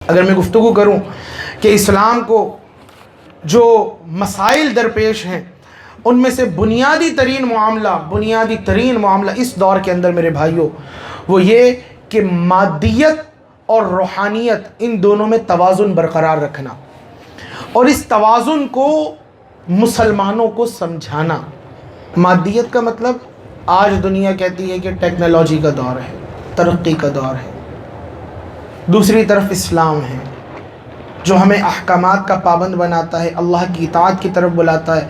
اگر میں گفتگو کروں کہ اسلام کو جو مسائل درپیش ہیں ان میں سے بنیادی ترین معاملہ اس دور کے اندر میرے بھائیوں وہ یہ کہ مادیت اور روحانیت ان دونوں میں توازن برقرار رکھنا، اور اس توازن کو مسلمانوں کو سمجھانا۔ مادیت کا مطلب آج دنیا کہتی ہے کہ ٹیکنالوجی کا دور ہے، ترقی کا دور ہے، دوسری طرف اسلام ہے جو ہمیں احکامات کا پابند بناتا ہے، اللہ کی اطاعت کی طرف بلاتا ہے۔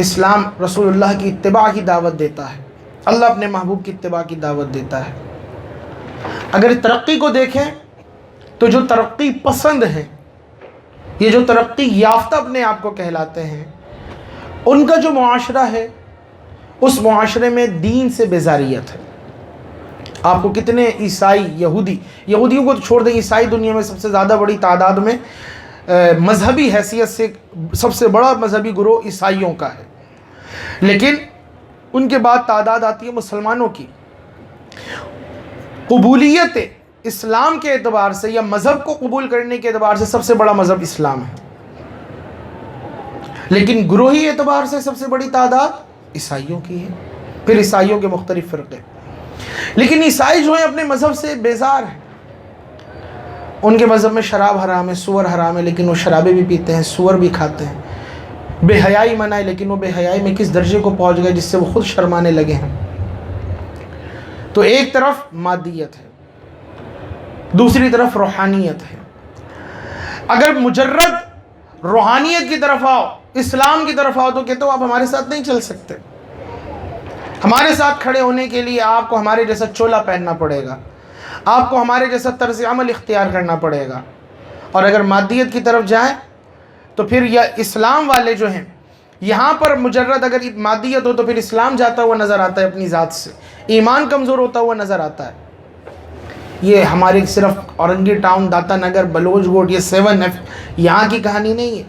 اسلام رسول اللہ کی اتباع کی دعوت دیتا ہے، اللہ اپنے محبوب کی اتباع کی دعوت دیتا ہے۔ اگر ترقی کو دیکھیں تو جو ترقی پسند ہیں، یہ جو ترقی یافتہ اپنے آپ کو کہلاتے ہیں، ان کا جو معاشرہ ہے اس معاشرے میں دین سے بیزاریت ہے۔ آپ کو کتنے عیسائی، یہودیوں کو تو چھوڑ دیں، عیسائی دنیا میں سب سے زیادہ بڑی تعداد میں مذہبی حیثیت سے سب سے بڑا مذہبی گروہ عیسائیوں کا ہے، لیکن ان کے بعد تعداد آتی ہے مسلمانوں کی۔ قبولیت اسلام کے اعتبار سے یا مذہب کو قبول کرنے کے اعتبار سے سب سے بڑا مذہب اسلام ہے، لیکن گروہی اعتبار سے سب سے بڑی تعداد عیسائیوں کی ہے، پھر عیسائیوں کے مختلف فرقے۔ لیکن عیسائی جو ہیں اپنے مذہب سے بیزار ہیں، ان کے مذہب میں شراب حرام ہے، سور حرام ہے، لیکن وہ شرابیں بھی پیتے ہیں، سور بھی کھاتے ہیں۔ بے حیائی منع ہے، لیکن وہ بے حیائی میں کس درجے کو پہنچ گئے جس سے وہ خود شرمانے لگے ہیں۔ تو ایک طرف مادیت ہے، دوسری طرف روحانیت ہے۔ اگر مجرد روحانیت کی طرف آؤ، اسلام کی طرف آؤ، تو کہتے ہو آپ ہمارے ساتھ نہیں چل سکتے، ہمارے ساتھ کھڑے ہونے کے لیے آپ کو ہمارے جیسا چولا پہننا پڑے گا، آپ کو ہمارے جیسا طرز عمل اختیار کرنا پڑے گا۔ اور اگر مادیت کی طرف جائیں تو پھر یہ اسلام والے جو ہیں، یہاں پر مجرد اگر مادیت ہو تو پھر اسلام جاتا ہوا نظر آتا ہے اپنی ذات سے، ایمان کمزور ہوتا ہوا نظر آتا ہے۔ یہ ہماری صرف اورنگی ٹاؤن، داتا نگر، بلوچ گوٹ، یہ 7F یہاں کی کہانی نہیں ہے،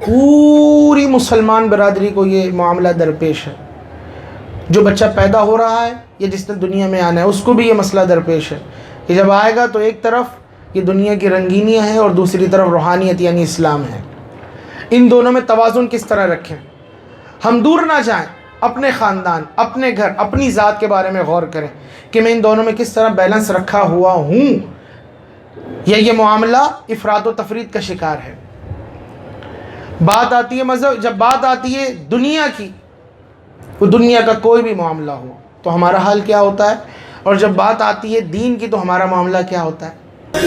پوری مسلمان برادری کو یہ معاملہ درپیش ہے۔ جو بچہ پیدا ہو رہا ہے یا جس نے دنیا میں آنا ہے اس کو بھی یہ مسئلہ درپیش ہے کہ جب آئے گا تو ایک طرف یہ دنیا کی رنگینیاں ہیں اور دوسری طرف روحانیت یعنی اسلام ہے۔ ان دونوں میں توازن کس طرح رکھیں؟ ہم دور نہ جائیں، اپنے خاندان، اپنے گھر، اپنی ذات کے بارے میں غور کریں کہ میں ان دونوں میں کس طرح بیلنس رکھا ہوا ہوں، یا یہ معاملہ افراد و تفرید کا شکار ہے۔ بات آتی ہے مذہب، جب بات آتی ہے دنیا کی، وہ دنیا کا کوئی بھی معاملہ ہو تو ہمارا حال کیا ہوتا ہے، اور جب بات آتی ہے دین کی تو ہمارا معاملہ کیا ہوتا ہے۔